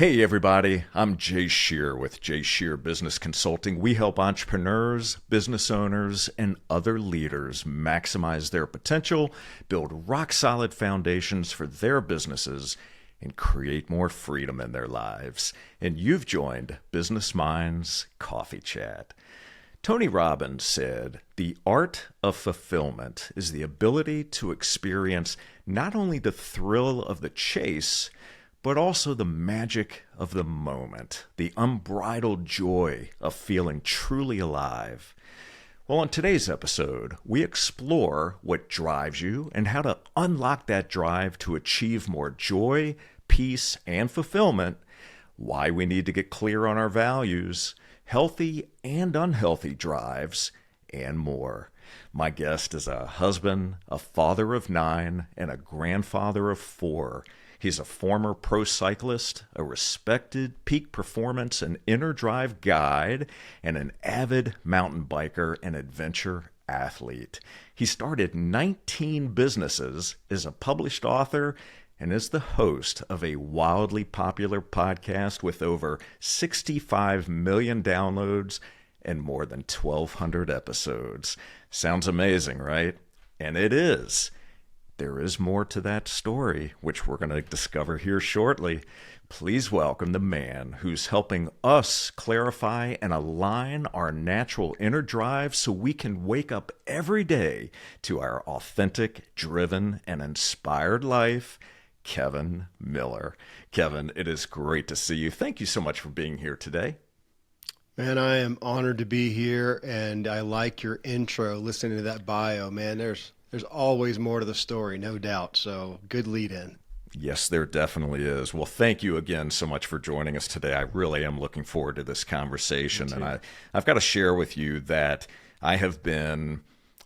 Hey everybody, I'm Jay Scherr with Jay Scherr Business Consulting. We help entrepreneurs, business owners, and other leaders maximize their potential, build rock-solid foundations for their businesses, and create more freedom in their lives. And you've joined Business Minds Coffee Chat. Tony Robbins said, "The art of fulfillment is the ability to experience not only the thrill of the chase, but also the magic of the moment, the unbridled joy of feeling truly alive." Well, on today's episode, we explore what drives you and how to unlock that drive to achieve more joy, peace, and fulfillment, why we need to get clear on our values, healthy and unhealthy drives, and more. My guest is a husband, a father of 9, and a grandfather of 4. He's a former pro cyclist, a respected peak performance and inner drive guide, and an avid mountain biker and adventure athlete. He started 19 businesses, is a published author, and is the host of a wildly popular podcast with over 65 million downloads and more than 1,200 episodes. Sounds amazing, right? And it is. There is more to that story, which we're going to discover here shortly. Please welcome the man who's helping us clarify and align our natural inner drive so we can wake up every day to our authentic, driven, and inspired life, Kevin Miller. Kevin, it is great to see you. Thank you so much for being here today. Man, I am honored to be here, and I like your intro, listening to that bio. Man, there's always more to the story, no doubt. So good lead in. Yes, there definitely is. Well, thank you again so much for joining us today. I really am looking forward to this conversation. And I've got to share with you that I have been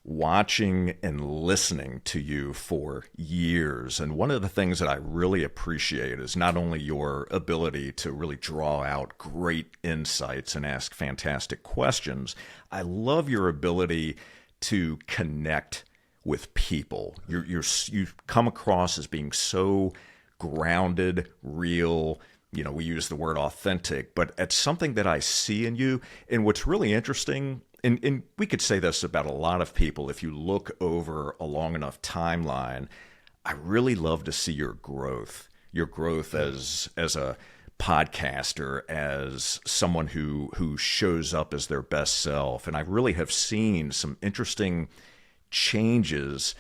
watching and listening to you for years. And one of the things that I really appreciate is not only your ability to really draw out great insights and ask fantastic questions, I love your ability to connect with people. You come across as being so grounded, real. You know, we use the word authentic, but it's something that I see in you. And what's really interesting, and we could say this about a lot of people, if you look over a long enough timeline, I really love to see your growth as a podcaster, as someone who shows up as their best self. And I really have seen some interesting changes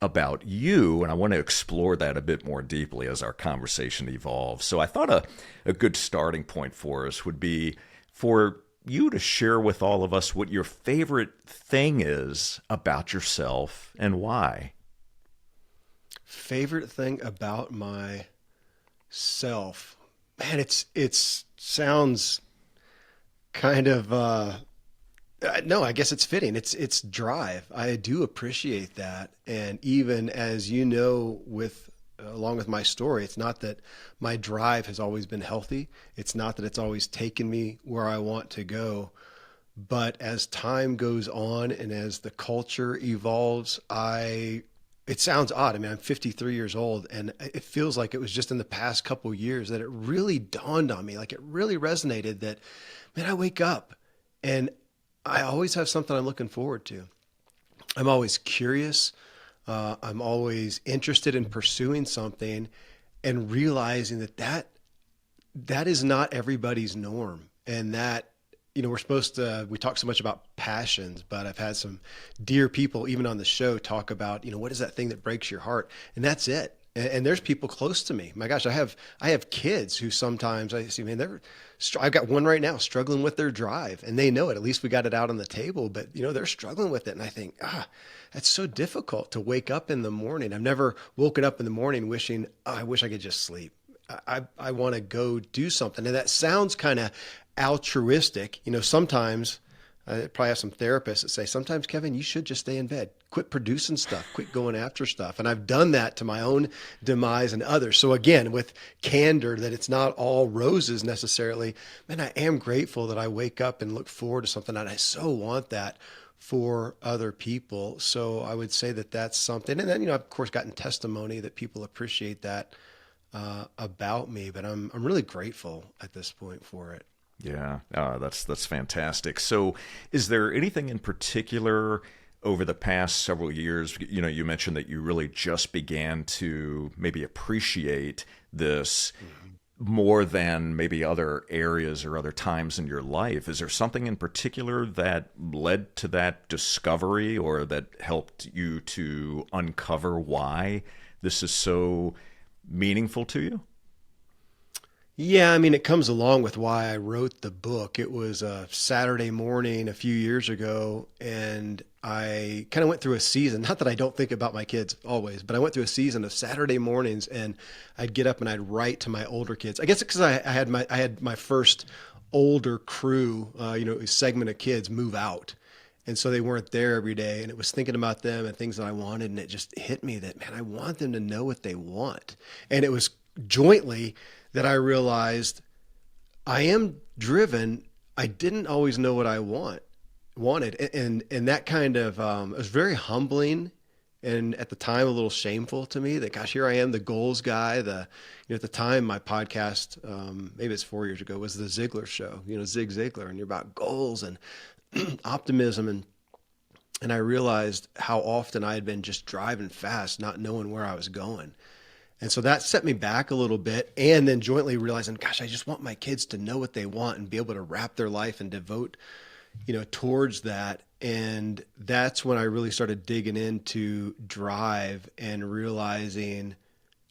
about you, and I want to explore that a bit more deeply as our conversation evolves. So I thought a good starting point for us would be for you to share with all of us what your favorite thing is about yourself and why. Favorite thing about myself, man, it sounds kind of no, I guess it's fitting. It's drive. I do appreciate that. And even as you know, along with my story, it's not that my drive has always been healthy. It's not that it's always taken me where I want to go. But as time goes on and as the culture evolves, it sounds odd. I mean, I'm 53 years old, and it feels like it was just in the past couple of years that it really dawned on me, like it really resonated that, man, I wake up and I always have something I'm looking forward to. I'm always curious. I'm always interested in pursuing something and realizing that is not everybody's norm. And that, you know, we talk so much about passions, but I've had some dear people, even on the show, talk about, you know, what is that thing that breaks your heart? And that's it. And there's people close to me. My gosh, I have kids who sometimes I see, man, I've got one right now struggling with their drive, and they know it. At least we got it out on the table, but you know, they're struggling with it. And I think, that's so difficult to wake up in the morning. I've never woken up in the morning wishing, I wish I could just sleep. I want to go do something. And that sounds kind of altruistic. You know, sometimes I probably have some therapists that say, sometimes, Kevin, you should just stay in bed. Quit producing stuff, quit going after stuff. And I've done that to my own demise and others. So again, with candor, that it's not all roses necessarily, man, I am grateful that I wake up and look forward to something. And I so want that for other people. So I would say that that's something. And then, you know, I've of course gotten testimony that people appreciate that about me, but I'm really grateful at this point for it. Yeah, that's fantastic. So, is there anything in particular over the past several years? You know, you mentioned that you really just began to maybe appreciate this Mhm. more than maybe other areas or other times in your life. Is there something in particular that led to that discovery or that helped you to uncover why this is so meaningful to you? Yeah, I mean, it comes along with why I wrote the book. It was a Saturday morning a few years ago, and I kind of went through a season. Not that I don't think about my kids always, but I went through a season of Saturday mornings, and I'd get up and I'd write to my older kids. I guess because I had my first older crew, segment of kids move out. And so they weren't there every day. And it was thinking about them and things that I wanted. And it just hit me that, man, I want them to know what they want. And it was jointly that I realized I am driven. I didn't always know what I wanted, and that kind of it was very humbling, and at the time a little shameful to me that gosh, here I am, the goals guy. At the time my podcast, maybe it's 4 years ago, was the Ziglar Show. Zig Ziglar, and you're about goals and optimism, and I realized how often I had been just driving fast, not knowing where I was going. And so that set me back a little bit. And then jointly realizing, gosh, I just want my kids to know what they want and be able to wrap their life and devote, towards that. And that's when I really started digging into drive and realizing,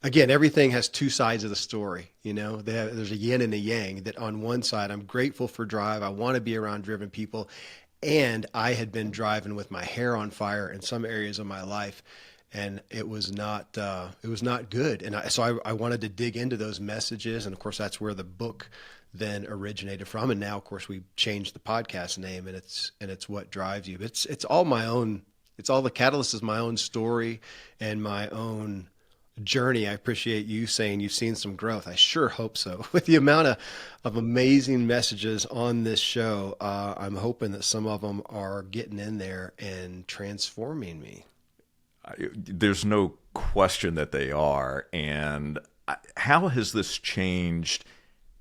again, everything has two sides of the story. There's a yin and a yang. That on one side, I'm grateful for drive. I want to be around driven people. And I had been driving with my hair on fire in some areas of my life, and it was not good. And so I wanted to dig into those messages, and of course that's where the book then originated from. And now, of course, we changed the podcast name, and it's What Drives You. It's all my own. It's all the catalyst is my own story and my own journey. I appreciate you saying you've seen some growth. I sure hope so. With the amount of amazing messages on this show, I'm hoping that some of them are getting in there and transforming me. There's no question that they are. And how has this changed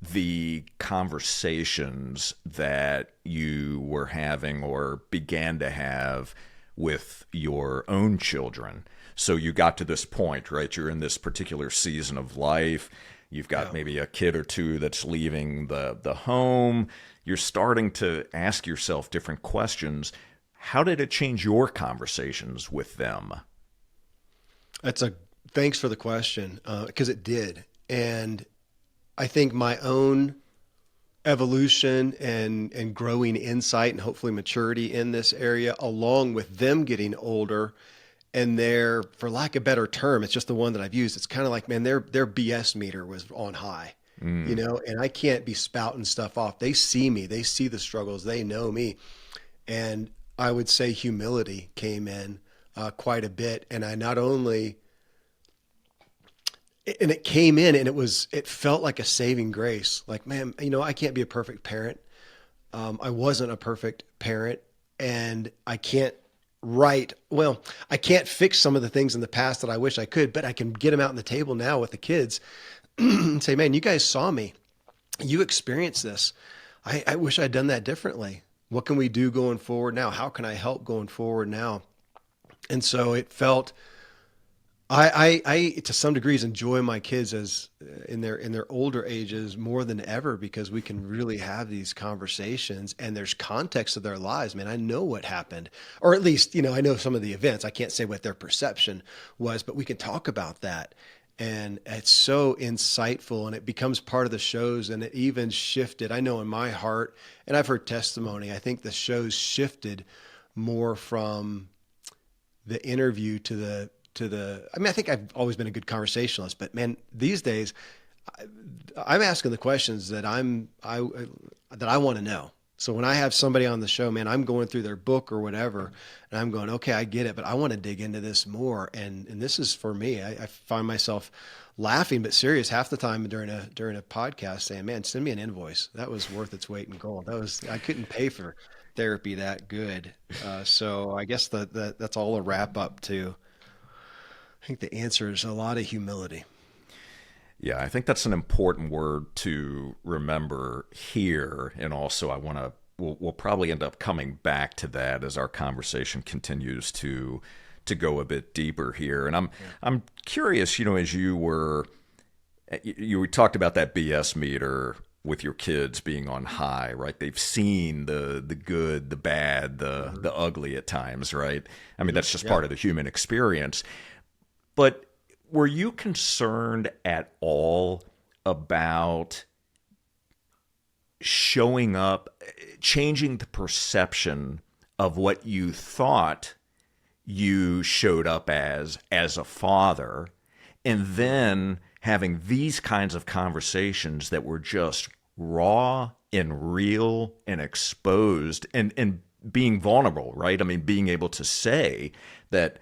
the conversations that you were having or began to have with your own children? So you got to this point, right? You're in this particular season of life. You've got Yeah. maybe a kid or two that's leaving the home. You're starting to ask yourself different questions. How did it change your conversations with them? That's a Thanks for the question, because it did. And I think my own evolution and growing insight and hopefully maturity in this area, along with them getting older, and their, for lack of a better term, it's just the one that I've used. It's kind of like, man, their BS meter was on high, Mm. and I can't be spouting stuff off. They see me, they see the struggles, they know me, and I would say humility came in quite a bit, and I not only and it came in and it felt like a saving grace. Like, man, I can't be a perfect parent. I wasn't a perfect parent, and I can't fix some of the things in the past that I wish I could, but I can get them out on the table now with the kids and say, man, you guys saw me. You experienced this. I wish I'd done that differently. What can we do going forward now? How can I help going forward now? And so it felt I to some degrees enjoy my kids as in their older ages more than ever, because we can really have these conversations and there's context of their lives. Man, I know what happened, or at least I know some of the events. I can't say what their perception was, but we can talk about that, and it's so insightful, and it becomes part of the shows. And it even shifted. I know in my heart, and I've heard testimony. I think the shows shifted more from the interview to the I mean, I think I've always been a good conversationalist, but man, these days I'm asking the questions that I want to know. So when I have somebody on the show, man, I'm going through their book or whatever, and I'm going, okay, I get it, but I want to dig into this more. And this is for me. I find myself laughing but serious half the time during a podcast, saying, man, send me an invoice. That was worth its weight in gold. I couldn't pay for therapy that good. So I guess that's all a wrap up to. I think the answer is a lot of humility. Yeah, I think that's an important word to remember here. And also, we'll probably end up coming back to that as our conversation continues to go a bit deeper here. And Yeah. I'm curious, as you talked about that BS meter with your kids being on high, right? They've seen the good, the bad, Hmm. the ugly at times, right? I mean, Hmm. that's just Yeah. part of the human experience. But were you concerned at all about showing up, changing the perception of what you thought you showed up as a father, and then having these kinds of conversations that were just raw and real and exposed and being vulnerable, right? I mean, being able to say that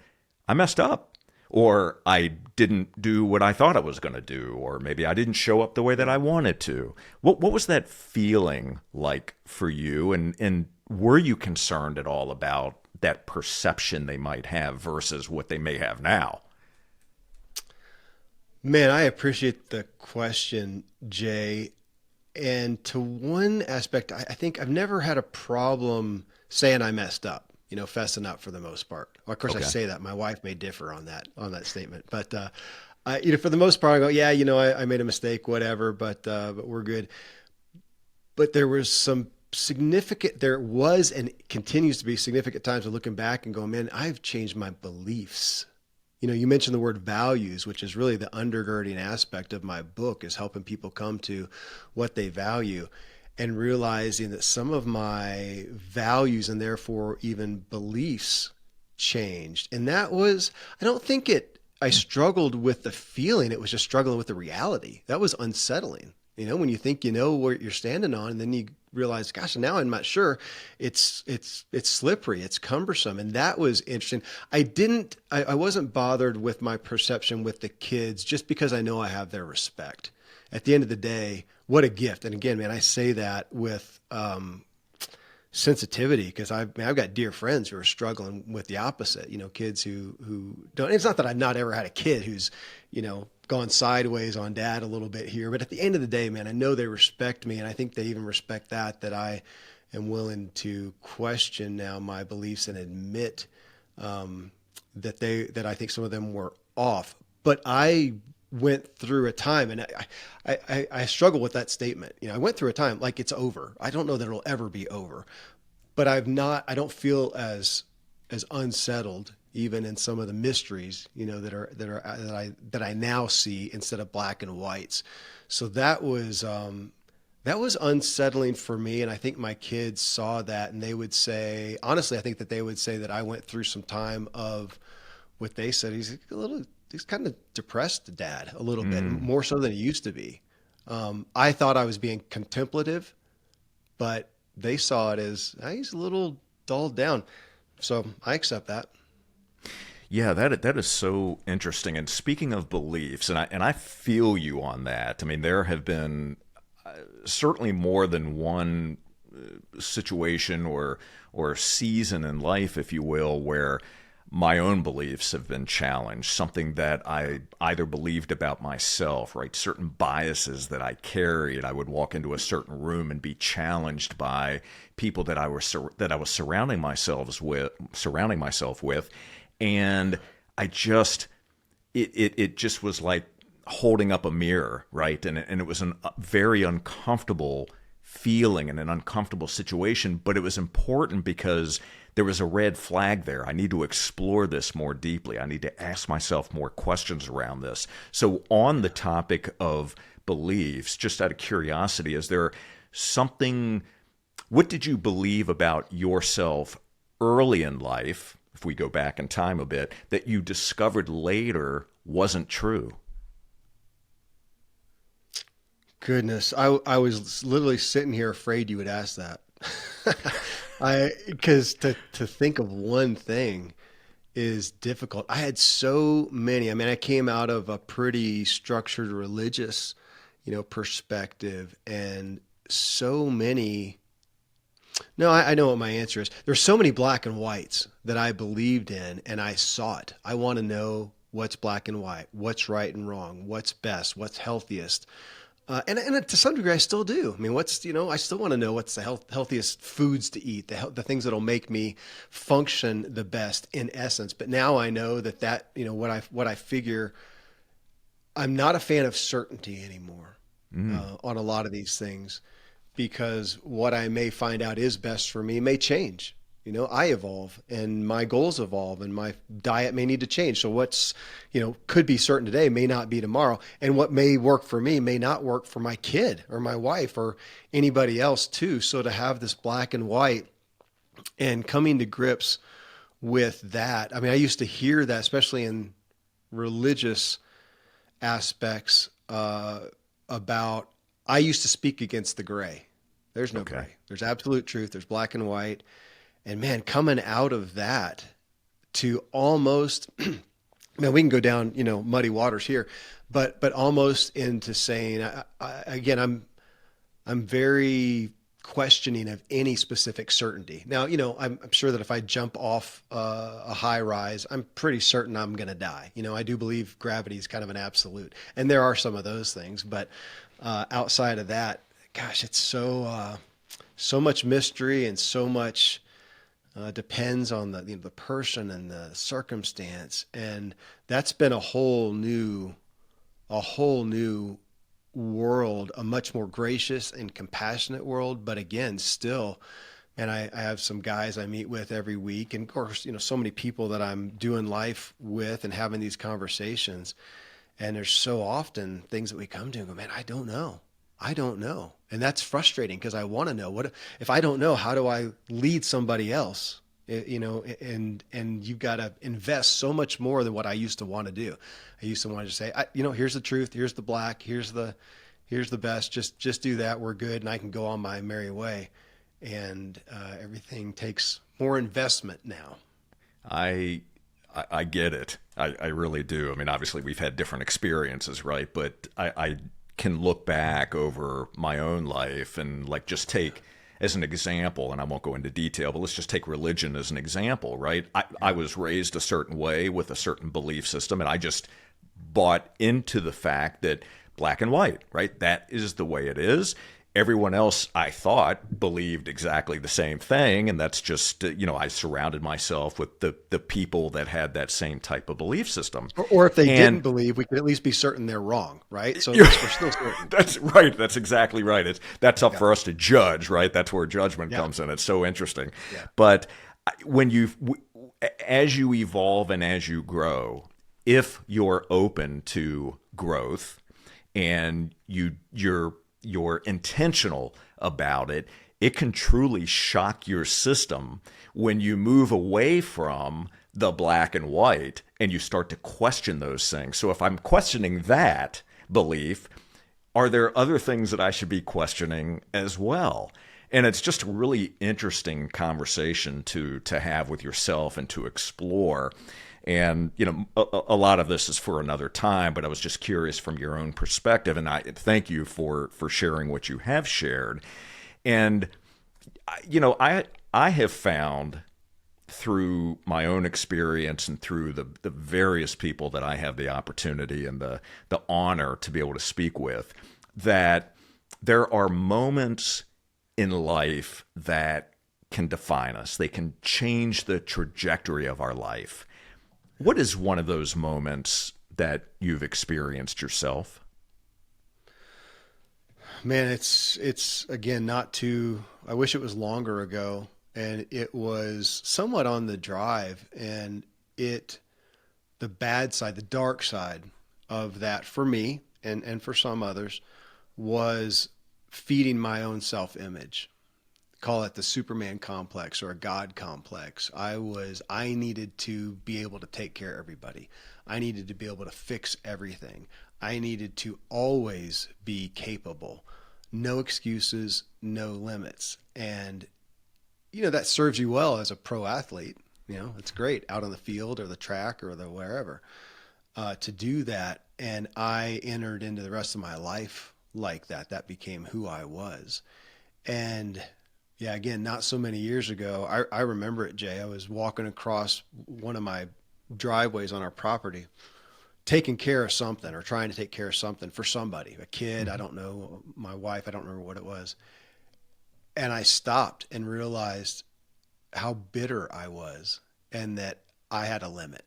I messed up, or I didn't do what I thought I was going to do, or maybe I didn't show up the way that I wanted to. What was that feeling like for you? And were you concerned at all about that perception they might have versus what they may have now? Man, I appreciate the question, Jay. And to one aspect, I think I've never had a problem saying I messed up, fessing up for the most part. Well, of course, I Okay. say that. My wife may differ on that statement, but for the most part, I go, yeah, I made a mistake, whatever, but we're good. But there was and continues to be significant times of looking back and going, man, I've changed my beliefs. You mentioned the word values, which is really the undergirding aspect of my book, is helping people come to what they value and realizing that some of my values and therefore even beliefs changed. And that was, I don't think I struggled with the feeling. It was just struggling with the reality. That was unsettling. When you think you know what you're standing on, and then you realize, gosh, now I'm not sure. It's slippery, it's cumbersome, and that was interesting. I wasn't bothered with my perception with the kids just because I know I have their respect. At the end of the day, what a gift! And again, man, I say that with sensitivity because I've got dear friends who are struggling with the opposite. Kids who don't. It's not that I've not ever had a kid who's gone sideways on dad a little bit here, but at the end of the day, man, I know they respect me, and I think they even respect that I am willing to question now my beliefs and admit that I think some of them were off. But I went through a time, and I struggle with that statement. I went through a time like it's over. I don't know that it'll ever be over, but I don't feel as unsettled even in some of the mysteries, that I now see instead of black and whites. So that was unsettling for me, and I think my kids saw that, and they would say, honestly, I think that they would say that I went through some time of what they said. He's kind of depressed, dad, a little bit Mm. more so than he used to be. I thought I was being contemplative, but they saw it as he's a little dulled down. So I accept that. Yeah, that is so interesting. And speaking of beliefs, and I feel you on that. I mean, there have been certainly more than one situation or season in life, if you will, where my own beliefs have been challenged. Something that I either believed about myself, right? Certain biases that I carried. I would walk into a certain room and be challenged by people that I was surrounding myself with, and I just it just was like holding up a mirror, right? And it was a very uncomfortable feeling and an uncomfortable situation, but it was important because there was a red flag there. I need to explore this more deeply. I need to ask myself more questions around this. So, on the topic of beliefs, just out of curiosity, is there something, what did you believe about yourself early in life, if we go back in time a bit, that you discovered later wasn't true? Goodness, I was literally sitting here afraid you would ask that. Because to think of one thing is difficult. I had so many. I mean, I came out of a pretty structured religious, perspective, and so many. No, I know what my answer is. There's so many black and whites that I believed in, and I saw it. I want to know what's black and white, what's right and wrong, what's best, what's healthiest. And to some degree, I still do. I mean, I still want to know what's the healthiest foods to eat, the things that'll make me function the best in essence. But now I know what I figure, I'm not a fan of certainty anymore on a lot of these things, because what I may find out is best for me may change. I evolve and my goals evolve and my diet may need to change. So could be certain today may not be tomorrow. And what may work for me may not work for my kid or my wife or anybody else too. So to have this black and white and coming to grips with that. I mean, I used to hear that, especially in religious aspects, about, I used to speak against the gray. There's no gray. There's absolute truth. There's black and white. And man, coming out of that to almost, man, we can go down, muddy waters here, but almost into saying, again, I'm very questioning of any specific certainty. Now, I'm sure that if I jump off a high rise, I'm pretty certain I'm going to die. I do believe gravity is kind of an absolute, and there are some of those things, but outside of that, gosh, it's so much mystery and so much depends on the person and the circumstance, and that's been a whole new world, a much more gracious and compassionate world. But again, still, and I have some guys I meet with every week, and of course, so many people that I'm doing life with and having these conversations, and there's so often things that we come to and go, man, I don't know. And that's frustrating because I want to know. What if I don't know, how do I lead somebody else? And you've got to invest so much more than what I used to want to do. I used to want to say, here's the truth, here's the black, here's the best. Just do that. We're good. And I can go on my merry way. And everything takes more investment now. I get it. I really do. I mean, obviously we've had different experiences, right? But I can look back over my own life and just take as an example, and I won't go into detail, but let's just take religion as an example, right? I was raised a certain way with a certain belief system, and I just bought into the fact that black and white, right? That is the way it is. Everyone else, I thought, believed exactly the same thing, and that's just, I surrounded myself with the people that had that same type of belief system. Or if they didn't believe, we could at least be certain they're wrong, right? So we're still certain. That's right. That's exactly right. That's up for us to judge, right? That's where judgment comes in. It's so interesting. Yeah. But as you evolve and as you grow, if you're open to growth and you're intentional about it, it can truly shock your system when you move away from the black and white and you start to question those things. So if I'm questioning that belief, are there other things that I should be questioning as well? And it's just a really interesting conversation to have with yourself and to explore. And, a lot of this is for another time, but I was just curious from your own perspective. And I thank you for sharing what you have shared. And, I have found through my own experience and through the various people that I have the opportunity and the honor to be able to speak with, that there are moments in life that can define us. They can change the trajectory of our life. What is one of those moments that you've experienced yourself? Man, it's again, I wish it was longer ago, and it was somewhat on the drive, and the bad side, the dark side of that for me and for some others was feeding my own self-image. Call it the Superman complex or a God complex. I needed to be able to take care of everybody. I needed to be able to fix everything. I needed to always be capable. No excuses, no limits. And, that serves you well as a pro athlete. It's great out on the field or the track or the wherever to do that. And I entered into the rest of my life like that. That became who I was. And yeah, again, not so many years ago, I remember it, Jay. I was walking across one of my driveways on our property, taking care of something or trying to take care of something for somebody, a kid, I don't know, my wife, I don't remember what it was. And I stopped and realized how bitter I was and that I had a limit.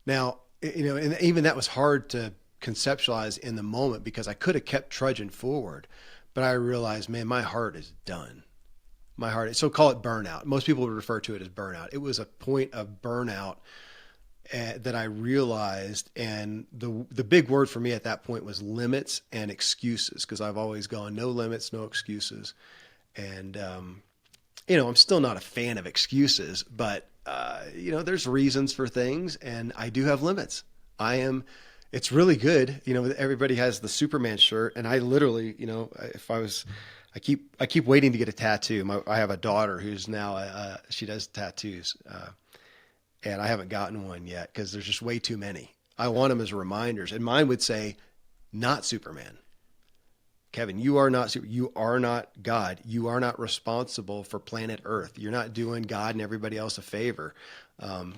Now, and even that was hard to conceptualize in the moment because I could have kept trudging forward, but I realized, man, my heart is done. My heart, so call it burnout. Most people would refer to it as burnout. It was a point of burnout that I realized, and the big word for me at that point was limits and excuses, because I've always gone no limits, no excuses, and I'm still not a fan of excuses, but there's reasons for things, and I do have limits. It's really good. Everybody has the Superman shirt, and I literally, I keep waiting to get a tattoo. I have a daughter who's now, she does tattoos, and I haven't gotten one yet because there's just way too many. I want them as reminders, and mine would say, "Not Superman." Kevin, you are not God. You are not responsible for planet Earth. You're not doing God and everybody else a favor.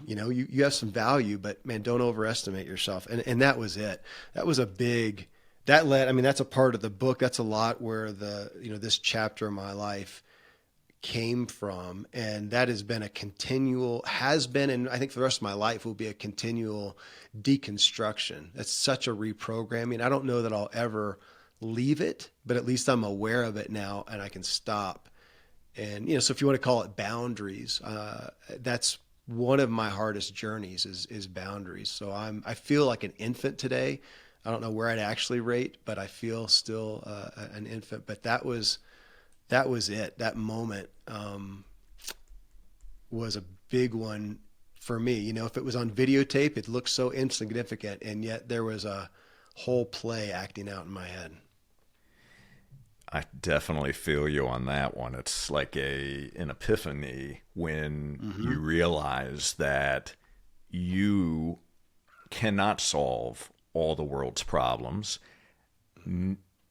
You have some value, but man, don't overestimate yourself. And that was it. That was that's a part of the book. That's a lot where this chapter of my life came from. And that has been and I think for the rest of my life will be a continual deconstruction. That's such a reprogramming. I don't know that I'll ever leave it, but at least I'm aware of it now and I can stop. And, so if you want to call it boundaries, that's one of my hardest journeys is boundaries. So I feel like an infant today. I don't know where I'd actually rate, but I feel still an infant. But that was it. That moment was a big one for me. If it was on videotape, it looked so insignificant, and yet there was a whole play acting out in my head. I definitely feel you on that one. It's like an epiphany when you realize that you cannot solve all the world's problems,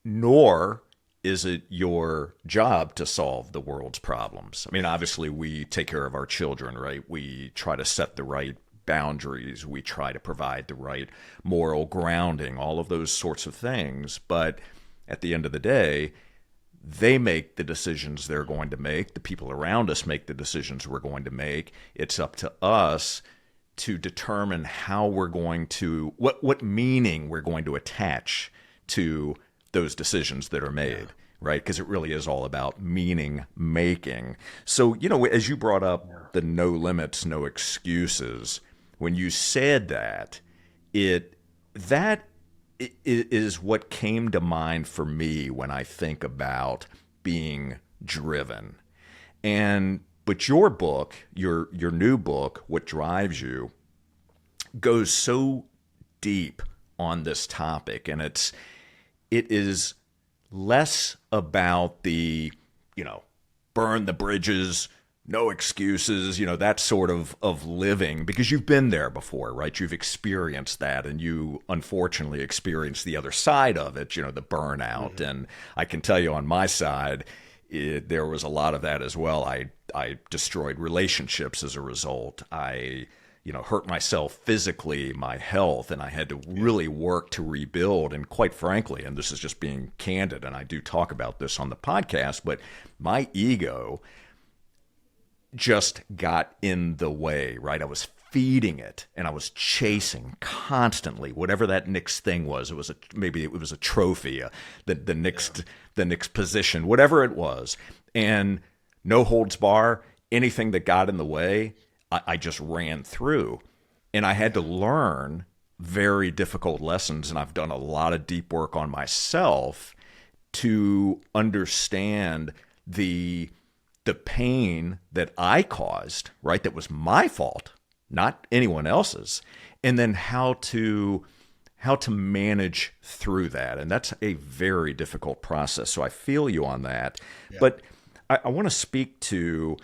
nor is it your job to solve the world's problems. I mean, obviously, we take care of our children, right? We try to set the right boundaries. We try to provide the right moral grounding, all of those sorts of things. But at the end of the day, they make the decisions they're going to make. The people around us make the decisions we're going to make. It's up to us to determine how we're going to, what meaning we're going to attach to those decisions that are made, right? Because it really is all about meaning making. So, as you brought up the no limits, no excuses, when you said that is what came to mind for me when I think about being driven. But your book, your new book, What Drives You, goes so deep on this topic, and it is less about the, burn the bridges, no excuses, that sort of living, because you've been there before, right? You've experienced that, and you unfortunately experienced the other side of it, the burnout. And I can tell you on my side, there was a lot of that as well. I destroyed relationships as a result. I hurt myself physically, my health, and I had to really work to rebuild. And quite frankly, and this is just being candid, and I do talk about this on the podcast, but my ego just got in the way, right? I was feeding it and I was chasing constantly whatever that next thing was. Maybe it was a trophy, the next position, whatever it was. And no holds bar, anything that got in the way, I just ran through. And I had to learn very difficult lessons, and I've done a lot of deep work on myself to understand the pain that I caused, right? That was my fault, not anyone else's. And then how to manage through that. And that's a very difficult process. So I feel you on that. Yeah. But I want to speak to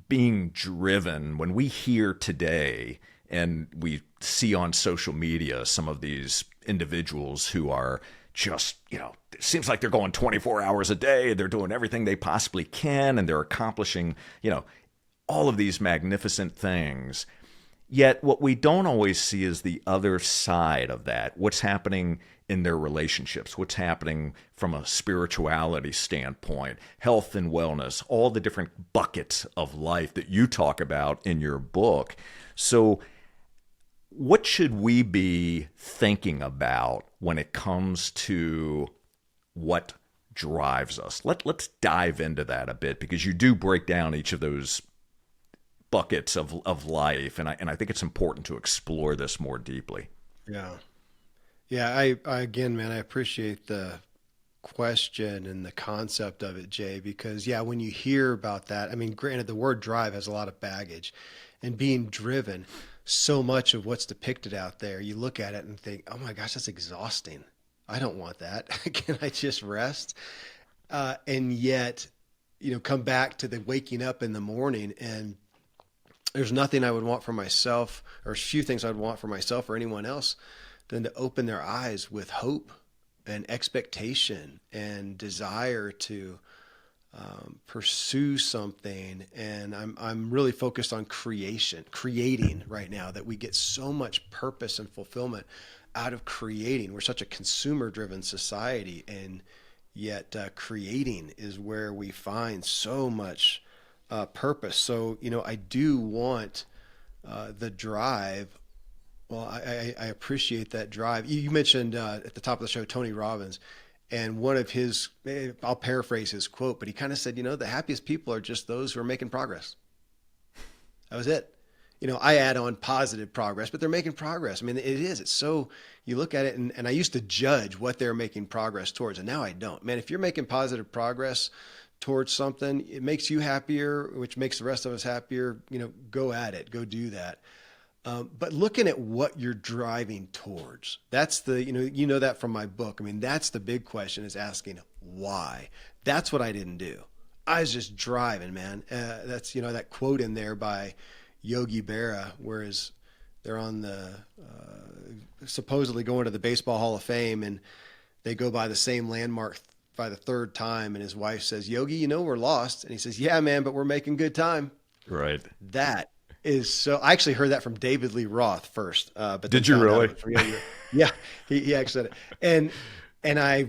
being driven. When we hear today and we see on social media some of these individuals who are just, it seems like they're going 24 hours a day. They're doing everything they possibly can, and they're accomplishing, all of these magnificent things. Yet what we don't always see is the other side of that. What's happening in their relationships, what's happening from a spirituality standpoint, health and wellness, all the different buckets of life that you talk about in your book. So what should we be thinking about when it comes to what drives us? Let's dive into that a bit, because you do break down each of those buckets of life, and I think it's important to explore this more deeply. Yeah. Yeah. I again, man, I appreciate the question and the concept of it, Jay, because yeah, when you hear about that, I mean, granted, the word drive has a lot of baggage, and being driven, so much of what's depicted out there, you look at it and think, oh my gosh, that's exhausting. I don't want that. Can I just rest? And yet, come back to the waking up in the morning, and there's nothing I would want for myself, or few things I'd want for myself or anyone else, than to open their eyes with hope and expectation and desire to pursue something. And I'm really focused on creating right now, that we get so much purpose and fulfillment out of creating. We're such a consumer driven society, and yet creating is where we find so much purpose. So, I do want the drive. Well, I appreciate that drive. You mentioned at the top of the show, Tony Robbins, and one of his, I'll paraphrase his quote, but he kind of said, the happiest people are just those who are making progress. That was it. I add on positive progress, but they're making progress. I mean, it's so, you look at it, and I used to judge what they're making progress towards, and now I don't. Man, if you're making positive progress towards something, it makes you happier, which makes the rest of us happier. Go at it, go do that. But looking at what you're driving towards, that's the, that from my book. I mean, that's the big question, is asking why. That's what I didn't do. I was just driving, man. That's, that quote in there by Yogi Berra, whereas they're on the, supposedly going to the Baseball Hall of Fame, and they go by the same landmark by the third time. And his wife says, Yogi, we're lost. And he says, yeah, man, but we're making good time. Right. That is so. I actually heard that from David Lee Roth first. But did you really? Yeah, he actually said it. And I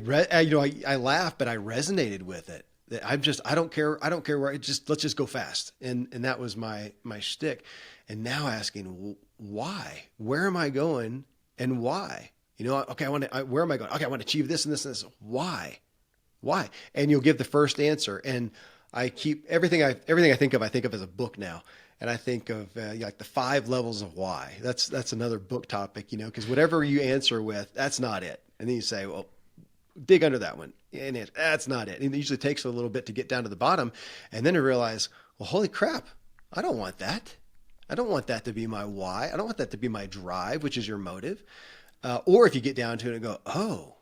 laughed, but I resonated with it. That I don't care where. Let's just go fast. And that was my shtick. And now asking why? Where am I going? And why? Okay, where am I going? Okay, I want to achieve this and this and this. Why? And you'll give the first answer. And I keep everything I think of as a book now. And I think of like the 5 levels of why. That's another book topic, because whatever you answer with, that's not it. And then you say, well, dig under that one. And that's not it. And it usually takes a little bit to get down to the bottom. And then to realize, well, holy crap, I don't want that. I don't want that to be my why. I don't want that to be my drive, which is your motive. Or if you get down to it and go, oh,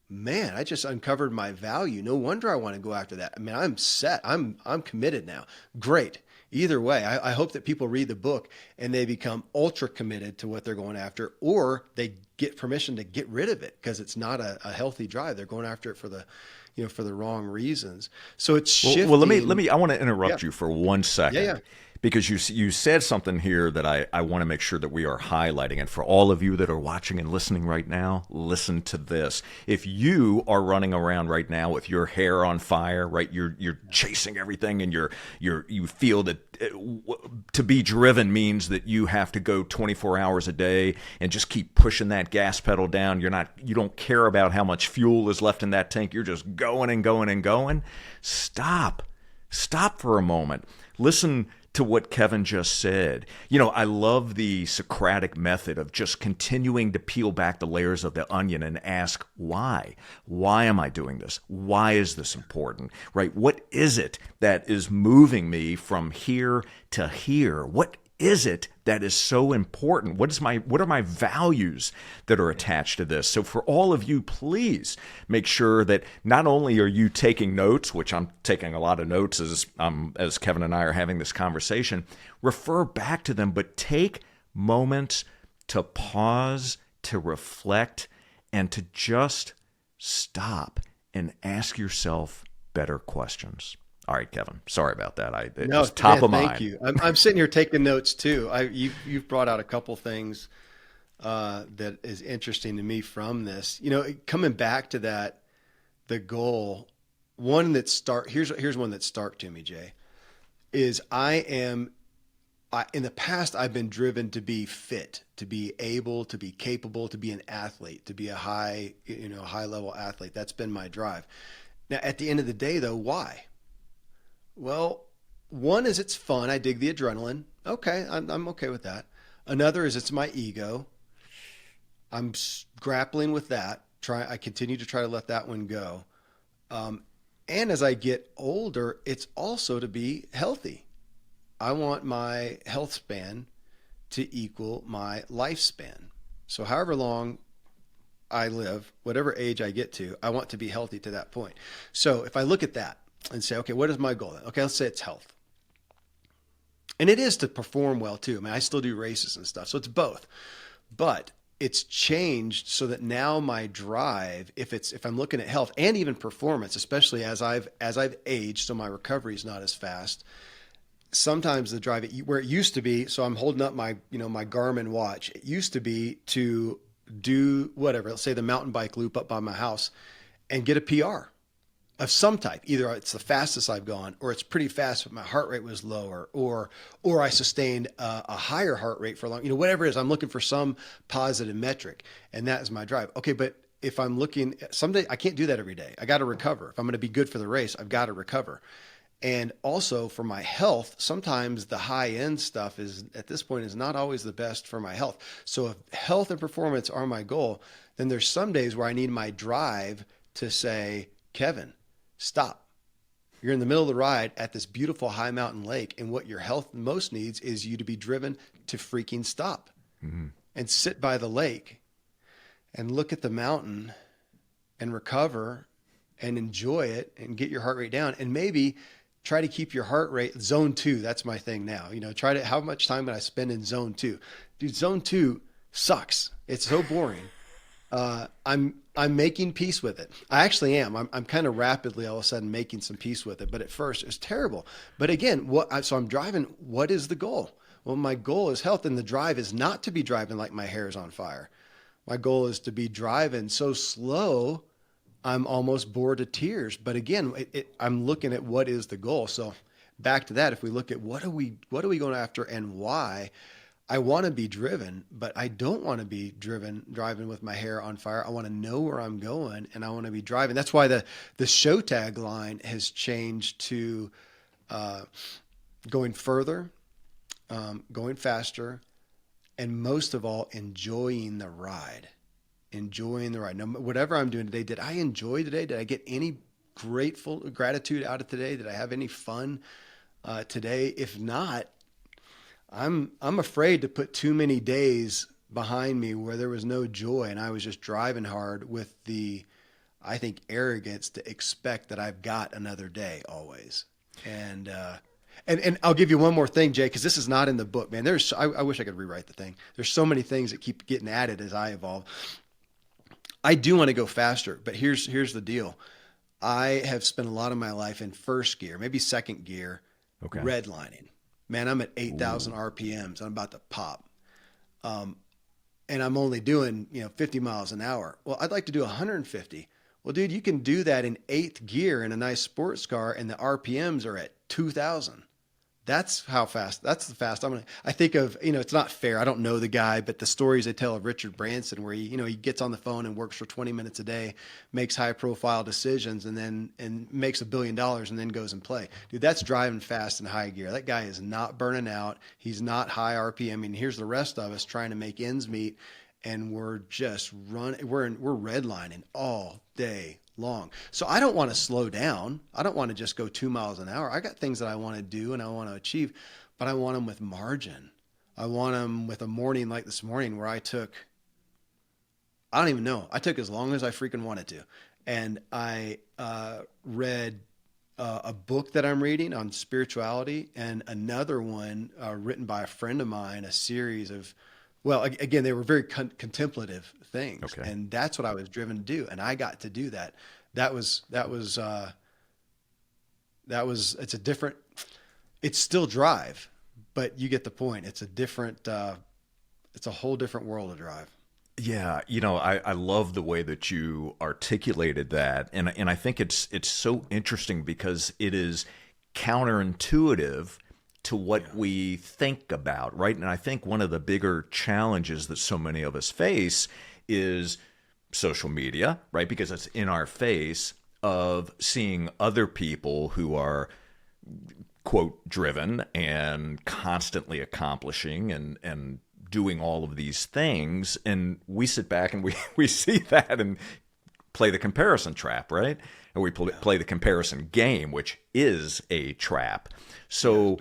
man, I just uncovered my value. No wonder I want to go after that. I mean, I'm set. I'm committed now. Great. Either way, I hope that people read the book and they become ultra committed to what they're going after, or they get permission to get rid of it because it's not a healthy drive. They're going after it for the wrong reasons. So it's shifting. Well, let me. I want to interrupt you for 1 second. Yeah. Because you said something here that I want to make sure that we are highlighting. And for all of you that are watching and listening right now, listen to this. If you are running around right now with your hair on fire, right, you're chasing everything, and you feel that to be driven means that you have to go 24 hours a day and just keep pushing that gas pedal down. You don't care about how much fuel is left in that tank. You're just going and going and going. Stop for a moment. Listen to what Kevin just said. I love the Socratic method of just continuing to peel back the layers of the onion and ask why. Why am I doing this? Why is this important? Right? What is it that is moving me from here to here? What is it that is so important? What are my values that are attached to this? So for all of you, please make sure that not only are you taking notes, which I'm taking a lot of notes as Kevin and I are having this conversation, refer back to them, but take moments to pause, to reflect, and to just stop and ask yourself better questions. All right, Kevin. Sorry about that. It No, just top man, of thank mind. you. I'm sitting here taking notes too. You've brought out a couple things that is interesting to me from this. Coming back to that, the goal, one that here's one that's stark to me, Jay, is in the past I've been driven to be fit, to be able, to be capable, to be an athlete, to be a high level athlete. That's been my drive. Now, at the end of the day, though, why? Well, one is it's fun. I dig the adrenaline. Okay, I'm okay with that. Another is it's my ego. I'm grappling with that. I continue to try to let that one go. And as I get older, it's also to be healthy. I want my health span to equal my lifespan. So however long I live, whatever age I get to, I want to be healthy to that point. So if I look at that and say, okay, what is my goal then? Okay, let's say it's health. And it is to perform well too. I mean, I still do races and stuff. So it's both. But it's changed so that now my drive, if I'm looking at health and even performance, especially as I've aged, so my recovery is not as fast. Sometimes the drive where it used to be, so I'm holding up my Garmin watch. It used to be to do whatever, let's say the mountain bike loop up by my house and get a PR of some type. Either it's the fastest I've gone, or it's pretty fast, but my heart rate was lower, or I sustained a higher heart rate for long. Whatever it is, I'm looking for some positive metric, and that is my drive. Okay, but if I'm looking someday, I can't do that every day. I got to recover. If I'm going to be good for the race, I've got to recover. And also for my health, sometimes the high end stuff is at this point is not always the best for my health. So if health and performance are my goal, then there's some days where I need my drive to say, Kevin, stop. You're in the middle of the ride at this beautiful high mountain lake, and what your health most needs is you to be driven to freaking stop and sit by the lake and look at the mountain and recover and enjoy it and get your heart rate down, and maybe try to keep your heart rate zone 2. That's my thing now. How much time would I spend in zone 2? Dude, zone 2 sucks. It's so boring. I'm making peace with it. I actually am. I'm kind of rapidly all of a sudden making some peace with it. But at first it was terrible. But again, so I'm driving. What is the goal? Well, my goal is health, and the drive is not to be driving like my hair is on fire. My goal is to be driving so slow I'm almost bored to tears. But again, I'm looking at what is the goal. So back to that, if we look at what are we going after and why, I want to be driven, but I don't want to be driving with my hair on fire. I want to know where I'm going, and I want to be driving. That's why the show tagline has changed to going further, going faster, and most of all, enjoying the ride. Enjoying the ride. No, whatever I'm doing today, did I enjoy today? Did I get any gratitude out of today? Did I have any fun today? If not, I'm afraid to put too many days behind me where there was no joy and I was just driving hard with I think, arrogance to expect that I've got another day always. And I'll give you one more thing, Jay, because this is not in the book, man. I wish I could rewrite the thing. There's so many things that keep getting added as I evolve. I do want to go faster, but here's the deal. I have spent a lot of my life in first gear, maybe second gear, redlining. Man, I'm at 8,000 RPMs. I'm about to pop. And I'm only doing, 50 miles an hour. Well, I'd like to do 150. Well, dude, you can do that in eighth gear in a nice sports car, and the RPMs are at 2,000. That's how fast. That's the fast I think of. It's not fair. I don't know the guy, but the stories they tell of Richard Branson, where he gets on the phone and works for 20 minutes a day, makes high profile decisions, and makes $1 billion, and then goes and play. Dude, that's driving fast in high gear. That guy is not burning out. He's not high RPM. I mean, here's the rest of us trying to make ends meet, and we're just running. We're redlining all day long. So I don't want to slow down. I don't want to just go 2 miles an hour. I got things that I want to do and I want to achieve, but I want them with margin. I want them with a morning like this morning where I took as long as I freaking wanted to. And I read a book that I'm reading on spirituality, and another one written by a friend of mine, a series of, well, again, they were very contemplative things. Okay. And that's what I was driven to do. And I got to do that. That was it's a different, it's still drive, but you get the point. It's a different, it's a whole different world of drive. Yeah, I love the way that you articulated that, and I think it's so interesting because it is counterintuitive to what we think about, right? And I think one of the bigger challenges that so many of us face is social media, right? Because it's in our face of seeing other people who are quote driven and constantly accomplishing and doing all of these things, and we sit back and we see that and play the comparison trap, right? And we play the comparison game, which is a trap. So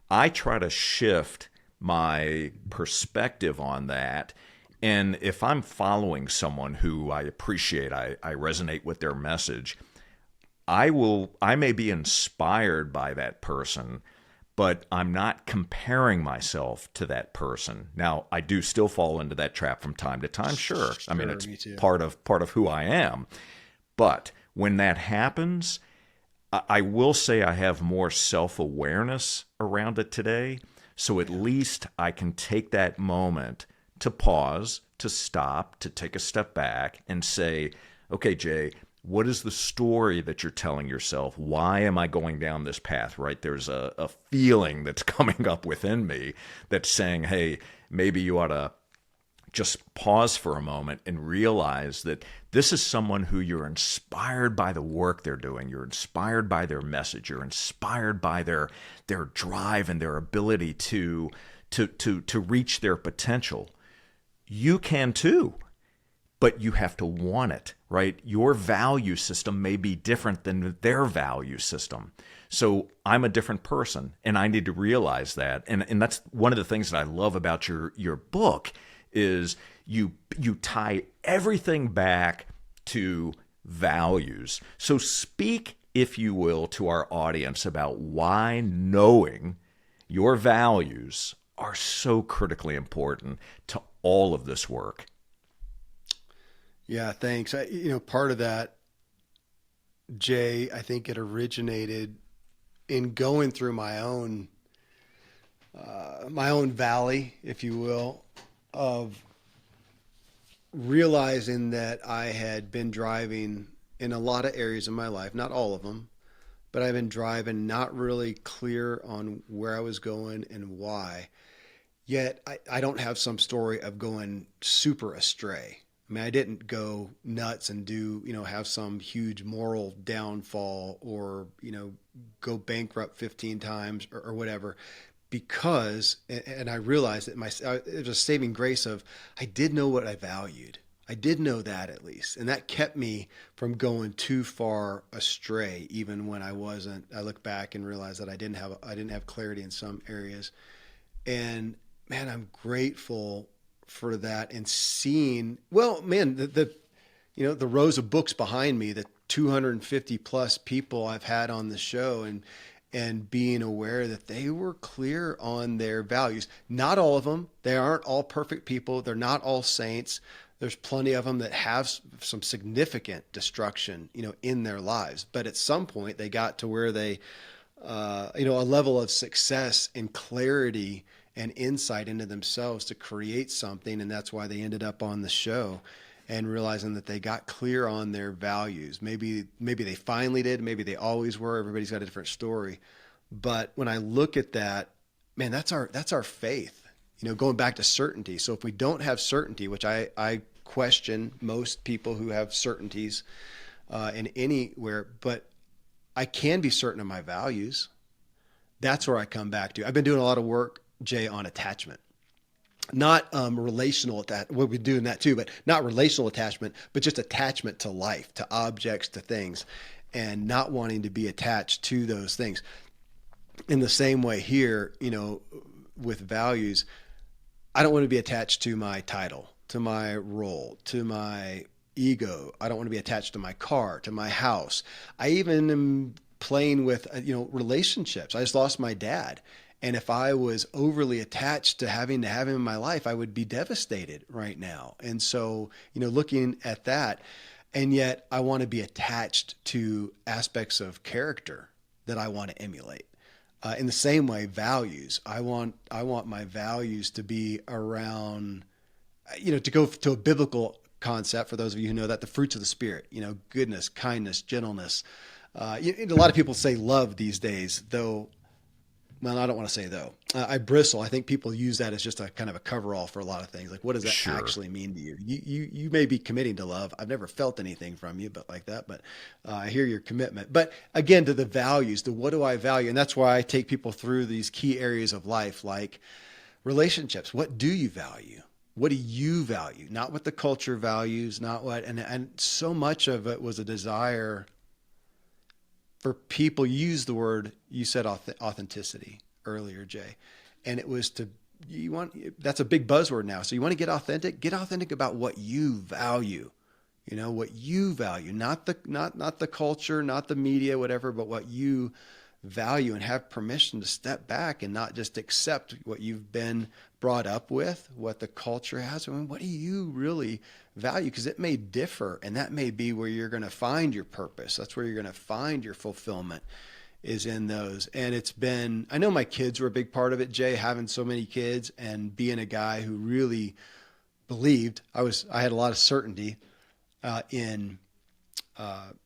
I try to shift my perspective on that. And if I'm following someone who I appreciate, I resonate with their message, I may be inspired by that person, but I'm not comparing myself to that person. Now, I do still fall into that trap from time to time. Sure. I mean, it's me too. part of who I am. But when that happens, I will say I have more self-awareness around it today. So at least I can take that moment to pause, to stop, to take a step back and say, okay, Jay, what is the story that you're telling yourself? Why am I going down this path, right? There's a feeling that's coming up within me that's saying, hey, maybe you ought to just pause for a moment and realize that this is someone who you're inspired by the work they're doing. You're inspired by their message. You're inspired by their drive and their ability to reach their potential. You can too, but you have to want it, right? Your value system may be different than their value system. So I'm a different person, and I need to realize that. And that's one of the things that I love about your book is you tie everything back to values. So speak, if you will, to our audience about why knowing your values are so critically important to all of this work. Yeah, thanks. Part of that, Jay, I think it originated in going through my own valley, if you will, of realizing that I had been driving in a lot of areas of my life, not all of them, but I've been driving not really clear on where I was going and why. Yet I don't have some story of going super astray. I mean, I didn't go nuts and have some huge moral downfall or, go bankrupt 15 times or whatever, because, and I realized that it was a saving grace of, I did know what I valued. I did know that at least. And that kept me from going too far astray, even when I wasn't. I look back and realize that I didn't have clarity in some areas. And man, I'm grateful for that and seeing, well, man, the rows of books behind me, the 250 plus people I've had on the show, and being aware that they were clear on their values. Not all of them. They aren't all perfect people. They're not all saints. There's plenty of them that have some significant destruction, in their lives. But at some point they got to where they, a level of success and clarity and insight into themselves to create something. And that's why they ended up on the show and realizing that they got clear on their values. Maybe they finally did. Maybe they always were. Everybody's got a different story. But when I look at that, man, that's our faith, going back to certainty. So if we don't have certainty, which I question most people who have certainties in anywhere, but I can be certain of my values. That's where I come back to. I've been doing a lot of work, Jay, on attachment, not relational attachment. We'll be doing that too, but not relational attachment, but just attachment to life, to objects, to things, and not wanting to be attached to those things. In the same way here, with values, I don't want to be attached to my title, to my role, to my ego. I don't want to be attached to my car, to my house. I even am playing with, relationships. I just lost my dad. And if I was overly attached to having to have him in my life, I would be devastated right now. And so, looking at that, and yet I want to be attached to aspects of character. that I want to emulate. In the same way, values. I want my values to be around, to go to a biblical concept for those of you who know that, the fruits of the Spirit, goodness, kindness, gentleness. A lot of people say love these days, though. Well, I don't want to say though. I bristle. I think people use that as just a kind of a coverall for a lot of things. Like, what does that Sure. actually mean to you? You may be committing to love. I've never felt anything from you, but like that. But I hear your commitment. But again, to the values, to what do I value? And that's why I take people through these key areas of life, like relationships. What do you value? What do you value? Not what the culture values, not what, and so much of it was a desire for people. Use the word, you said authenticity earlier, Jay, and it was that's a big buzzword now. So you want to get authentic about what you value, what you value, not the culture, not the media, whatever, but what you value, and have permission to step back and not just accept what you've been brought up with, what the culture has. I mean, what do you really value? Because it may differ, and that may be where you're going to find your purpose. That's where you're going to find your fulfillment, is in those. And I know my kids were a big part of it, Jay, having so many kids and being a guy who really believed. I had a lot of certainty in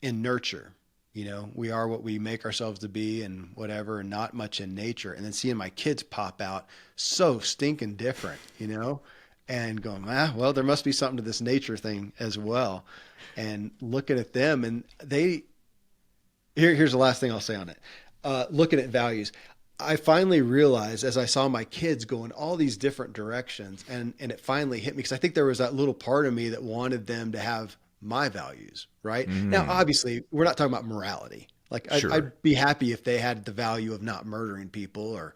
nurture. We are what we make ourselves to be, and whatever, and not much in nature. And then seeing my kids pop out so stinking different, and going, well, there must be something to this nature thing as well. And looking at them, and here's the last thing I'll say on it. Looking at values, I finally realized, as I saw my kids go in all these different directions, and it finally hit me, because I think there was that little part of me that wanted them to have my values, right? Now, obviously, we're not talking about morality. Like, Sure. I'd be happy if they had the value of not murdering people, or,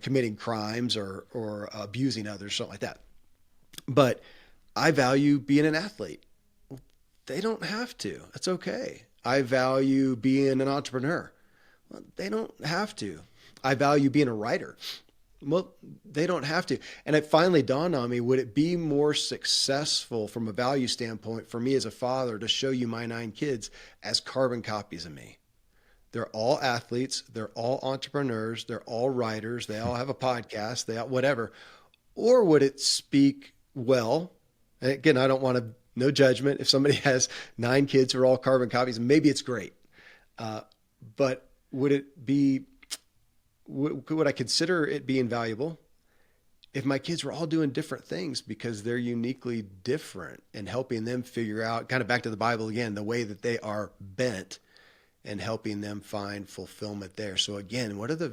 committing crimes, or abusing others, something like that. But I value being an athlete. Well, they don't have to. That's okay. I value being an entrepreneur. Well, they don't have to. I value being a writer. Well, they don't have to. And it finally dawned on me, would it be more successful from a value standpoint for me as a father to show you my 9 kids as carbon copies of me? They're all athletes. They're all entrepreneurs. They're all writers. They all have a podcast. They all, whatever. Or would it speak well? And again, I don't want to, no judgment. If somebody has 9 kids who are all carbon copies, maybe it's great. But would it be, would I consider it being valuable if my kids were all doing different things, because they're uniquely different, and helping them figure out, kind of back to the Bible again, the way that they are bent, and helping them find fulfillment there. So again, what are the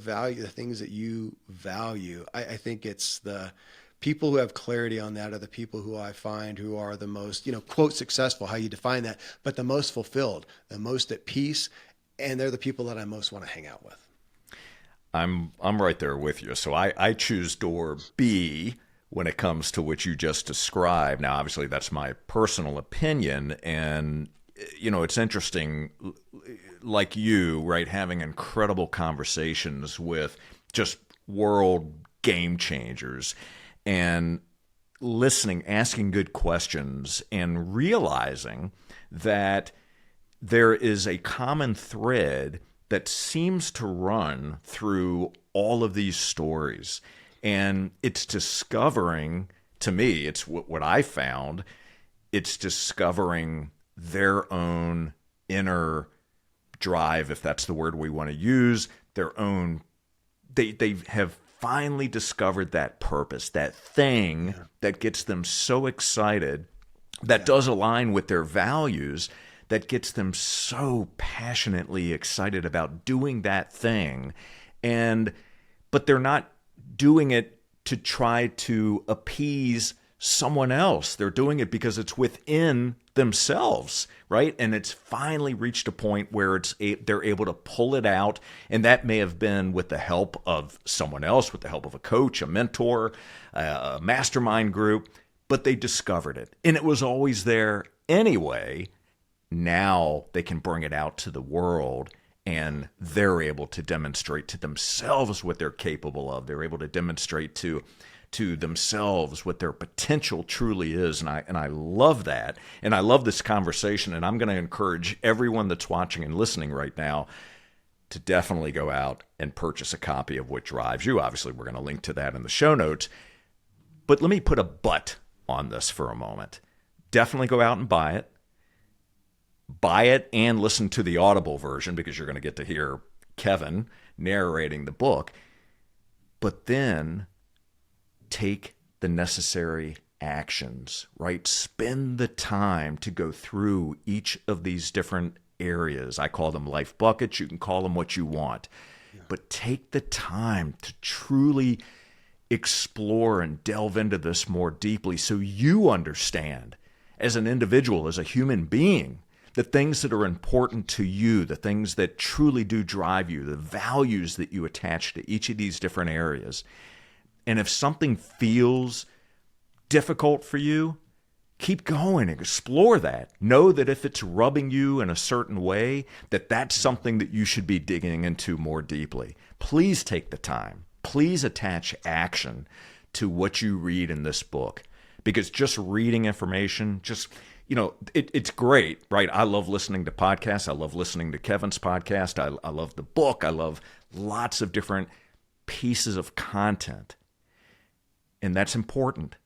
things that you value? I think it's the people who have clarity on that are the people who I find who are the most, quote, successful, how you define that, but the most fulfilled, the most at peace. And they're the people that I most want to hang out with. I'm right there with you. So I choose door B when it comes to what you just described. Now, obviously, that's my personal opinion. And, it's interesting, like you, right, having incredible conversations with just world game changers, and listening, asking good questions, and realizing that there is a common thread that seems to run through all of these stories. And it's discovering, to me, it's what I found, it's discovering their own inner drive, if that's the word we want to use, their own, they have finally discovered that purpose, that thing that gets them so excited, that does align with their values, that gets them so passionately excited about doing that thing. But they're not doing it to try to appease someone else. They're doing it because it's within themselves, right? And it's finally reached a point where they're able to pull it out. And that may have been with the help of someone else, with the help of a coach, a mentor, a mastermind group, but they discovered it. And it was always there anyway. Now they can bring it out to the world, and they're able to demonstrate to themselves what they're capable of. They're able to demonstrate to themselves what their potential truly is. And I love that. And I love this conversation. And I'm going to encourage everyone that's watching and listening right now, to definitely go out and purchase a copy of What Drives You. Obviously, we're going to link to that in the show notes. But let me put a but on this for a moment. Definitely go out and buy it. Buy it and listen to the Audible version, because you're going to get to hear Kevin narrating the book. But then take the necessary actions, right? Spend the time to go through each of these different areas. I call them life buckets. You can call them what you want. Yeah. But take the time to truly explore and delve into this more deeply so you understand as an individual, as a human being, the things that are important to you, the things that truly do drive you, the values that you attach to each of these different areas. And if something feels difficult for you, keep going and explore that. Know that if it's rubbing you in a certain way, that's something that you should be digging into more deeply. Please take the time. Please attach action to what you read in this book, because just reading information, it's great, right? I love listening to podcasts. I love listening to Kevin's podcast. I love the book. I love lots of different pieces of content, and that's important.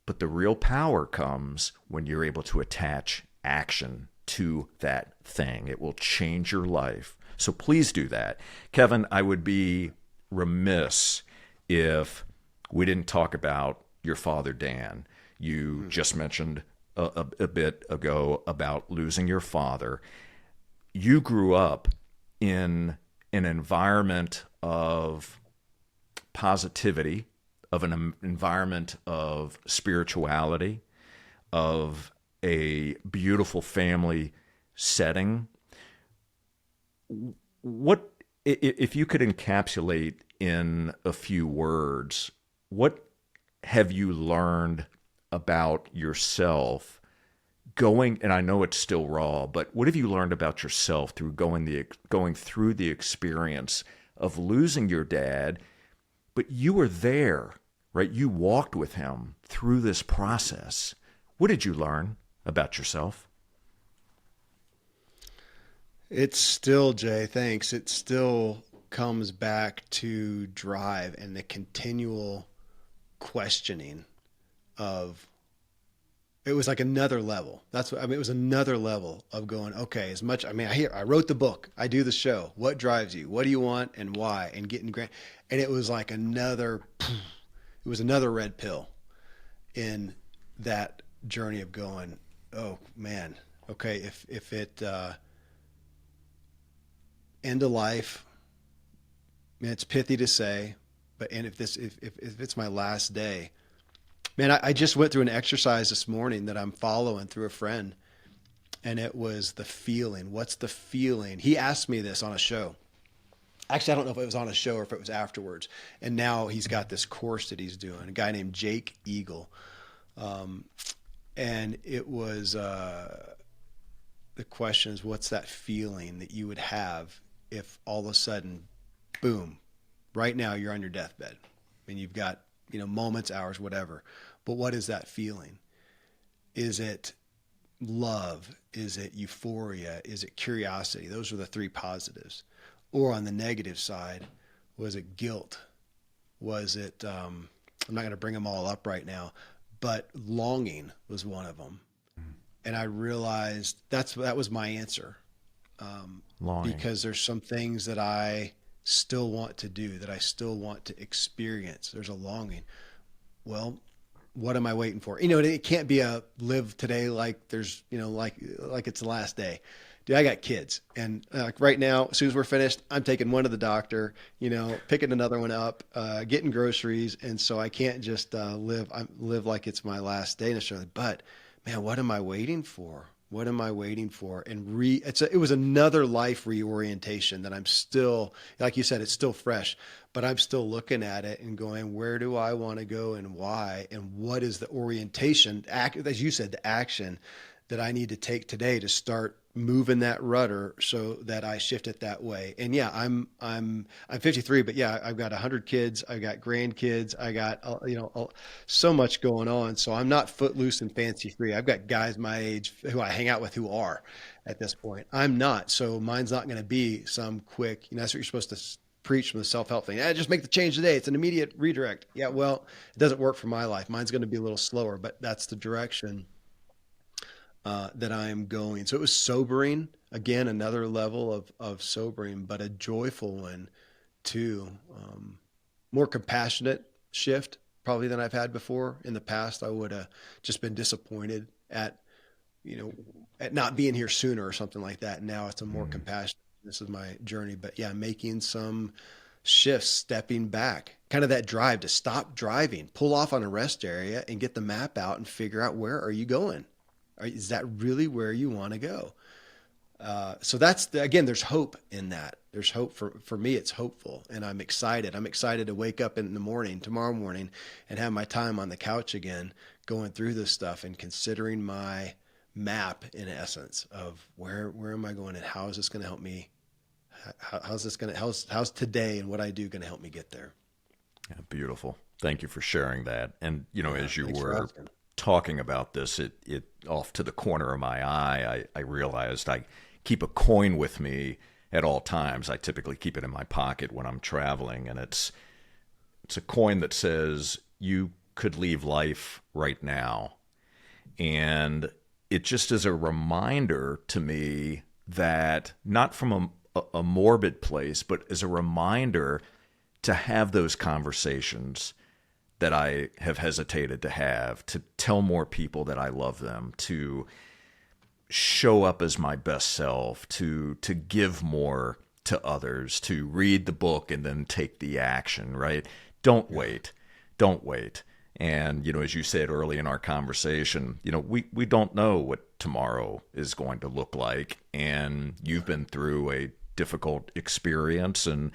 But the real power comes when you're able to attach action to that thing. It will change your life. So please do that. Kevin, I would be remiss if we didn't talk about your father, Dan. You just mentioned a bit ago about losing your father. You grew up in an environment of positivity, of an environment of spirituality, of a beautiful family setting. What, if you could encapsulate in a few words, what have you learned about yourself going, and I know it's still raw, but what have you learned about yourself through going through the experience of losing your dad, but you were there, right? You walked with him through this process. What did you learn about yourself? It's still, Jay, thanks. It still comes back to drive and the continual questioning of, it was like another level. It was another level of going, okay, as much, I wrote the book, I do the show. What drives you? What do you want and why? And getting grant. And it was like another red pill in that journey of going, oh man, okay, if it, end of life, man, it's pithy to say, and if it's my last day, man, I just went through an exercise this morning that I'm following through a friend, and it was the feeling. What's the feeling? He asked me this on a show. Actually, I don't know if it was on a show or if it was afterwards. And now he's got this course that he's doing, a guy named Jake Eagle. And it was, the question is, what's that feeling that you would have if all of a sudden, boom, right now you're on your deathbed and you've got, moments, hours, whatever. But what is that feeling? Is it love? Is it euphoria? Is it curiosity? Those are the three positives. Or on the negative side, was it guilt? Was it, I'm not going to bring them all up right now, but longing was one of them. And I realized that was my answer. Because there's some things that I still want to do, that I still want to experience. There's a longing. Well, what am I waiting for? It can't be a live today like there's, like it's the last day. Dude, I got kids, and like right now, as soon as we're finished, I'm taking one to the doctor, picking another one up, getting groceries, and so I can't just live like it's my last day necessarily. But man, what am I waiting for? What am I waiting for? And it was another life reorientation that I'm still, like you said, it's still fresh, but I'm still looking at it and going, where do I want to go and why? And what is the orientation, as you said, the action that I need to take today to start moving that rudder so that I shift it that way. And yeah, I'm 53, but yeah, I've got 100 kids, I've got grandkids, I got so much going on. So I'm not footloose and fancy free. I've got guys my age who I hang out with who are at this point. I'm not. So mine's not going to be some quick, that's what you're supposed to preach from the self-help thing. Just make the change today. It's an immediate redirect. Yeah, well, it doesn't work for my life. Mine's going to be a little slower, but that's the direction that I am going. So it was sobering. Again, another level of sobering, but a joyful one too. More compassionate shift probably than I've had before. In the past, I would have just been disappointed at, at not being here sooner or something like that. Now it's a more compassionate. This is my journey, but yeah, making some shifts, stepping back, kind of that drive to stop driving, pull off on a rest area and get the map out and figure out, where are you going? Is that really where you want to go? So again, there's hope in that. There's hope for me. It's hopeful, and I'm excited. I'm excited to wake up in the morning, tomorrow morning, and have my time on the couch again, going through this stuff and considering my map in essence of where am I going and how is this going to help me? How's today and what I do going to help me get there? Yeah, beautiful. Thank you for sharing that. And, as you Thanks for were asking. talking about this, it off to the corner of my eye, I realized I keep a coin with me at all times. I typically keep it in my pocket when I'm traveling, and it's a coin that says, you could leave life right now. And it just is a reminder to me that, not from a morbid place, but as a reminder to have those conversations that I have hesitated to have, to tell more people that I love them, to show up as my best self, to give more to others, to read the book and then take the action, right? Don't wait. Don't wait. And, as you said early in our conversation, we don't know what tomorrow is going to look like. And you've been through a difficult experience, and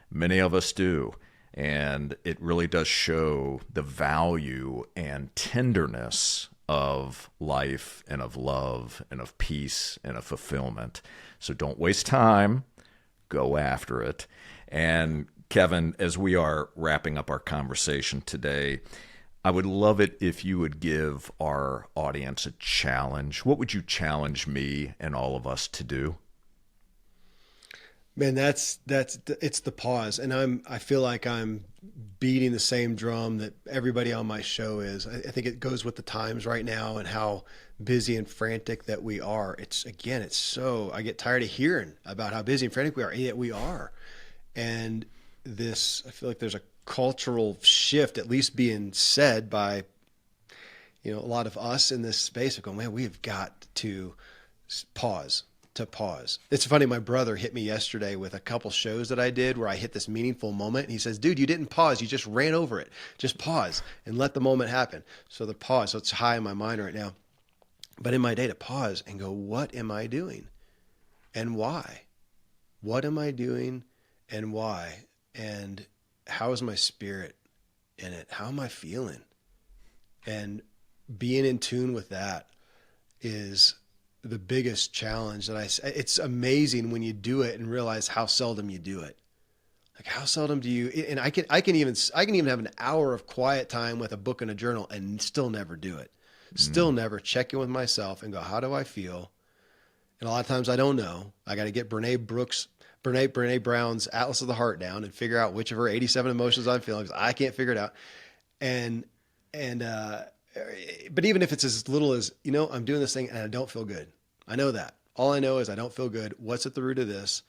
many of us do. And it really does show the value and tenderness of life and of love and of peace and of fulfillment. So don't waste time. Go after it. And Kevin, as we are wrapping up our conversation today, I would love it if you would give our audience a challenge. What would you challenge me and all of us to do? Man, it's the pause, and I feel like I'm beating the same drum that everybody on my show is. I think it goes with the times right now and how busy and frantic that we are. I get tired of hearing about how busy and frantic we are, yet we are. And I feel like there's a cultural shift, at least being said by, a lot of us in this space of going, man, we've got to pause. It's funny. My brother hit me yesterday with a couple shows that I did where I hit this meaningful moment. And he says, dude, you didn't pause. You just ran over it. Just pause and let the moment happen. So the pause. So it's high in my mind right now. But in my day, to pause and go, what am I doing and why? What am I doing and why? And how is my spirit in it? How am I feeling? And being in tune with that is the biggest challenge it's amazing when you do it and realize how seldom you do it. Like, how seldom do you, and I can even have an hour of quiet time with a book and a journal and still never do it. Still never check in with myself and go, how do I feel? And a lot of times I don't know. I got to get Brene Brown's Atlas of the Heart down and figure out which of her 87 emotions I'm feeling, because I can't figure it out. But even if it's as little as, I'm doing this thing and I don't feel good. I know that. All I know is I don't feel good. What's at the root of this?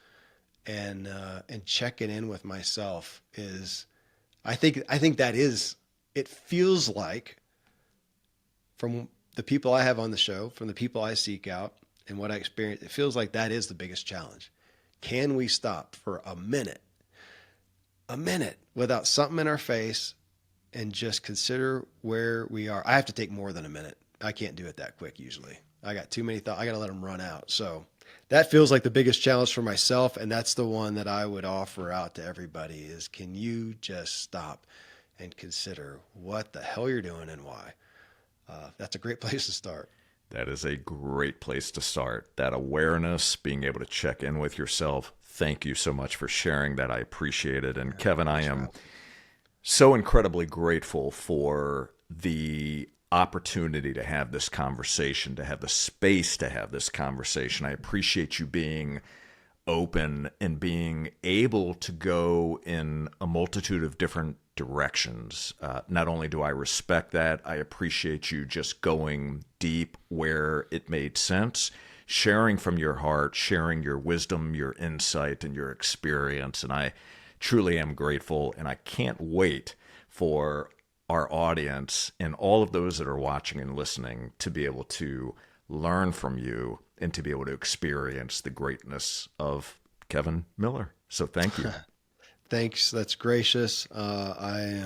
And checking in with myself is, I think that is, it feels like, from the people I have on the show, from the people I seek out and what I experience, it feels like that is the biggest challenge. Can we stop for a minute without something in our face and just consider where we are? I have to take more than a minute. I can't do it that quick usually. I got too many thoughts. I got to let them run out. So that feels like the biggest challenge for myself. And that's the one that I would offer out to everybody is, can you just stop and consider what the hell you're doing and why? That's a great place to start. That is a great place to start. That awareness, being able to check in with yourself. Thank you so much for sharing that. I appreciate it. And Kevin, I am so incredibly grateful for the opportunity to have this conversation, to have the space to have this conversation. I appreciate you being open and being able to go in a multitude of different directions. Not only do I respect that, I appreciate you just going deep where it made sense, sharing from your heart, sharing your wisdom, your insight, and your experience. And I truly am grateful, and I can't wait for our audience and all of those that are watching and listening to be able to learn from you and to be able to experience the greatness of Kevin Miller. So thank you. Thanks. That's gracious. I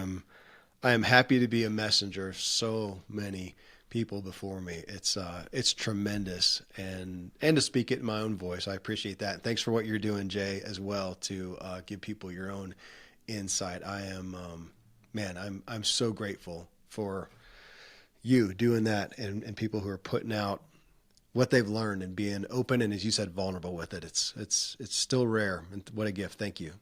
am happy to be a messenger of so many people before me. It's tremendous, and to speak it in my own voice. I appreciate that. And thanks for what you're doing, Jay, as well, to give people your own insight. I'm so grateful for you doing that, and people who are putting out what they've learned and being open and, as you said, vulnerable with it. It's still rare, and what a gift. Thank you.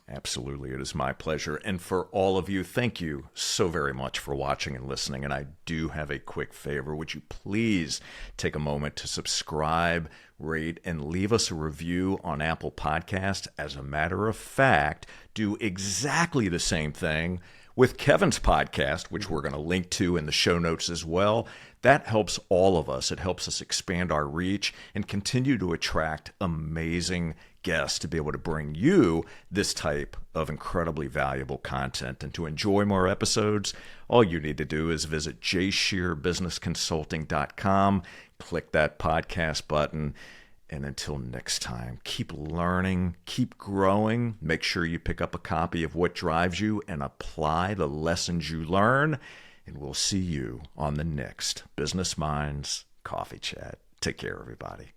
Absolutely. It is my pleasure. And for all of you, thank you so very much for watching and listening. And I do have a quick favor. Would you please take a moment to subscribe, rate, and leave us a review on Apple Podcast? As a matter of fact, do exactly the same thing with Kevin's podcast, which we're going to link to in the show notes as well. That helps all of us. It helps us expand our reach and continue to attract amazing guests to be able to bring you this type of incredibly valuable content. And to enjoy more episodes, all you need to do is visit jscherbusinessconsulting.com, click that podcast button. And until next time, keep learning, keep growing. Make sure you pick up a copy of What Drives You and apply the lessons you learn. And we'll see you on the next Business Minds Coffee Chat. Take care, everybody.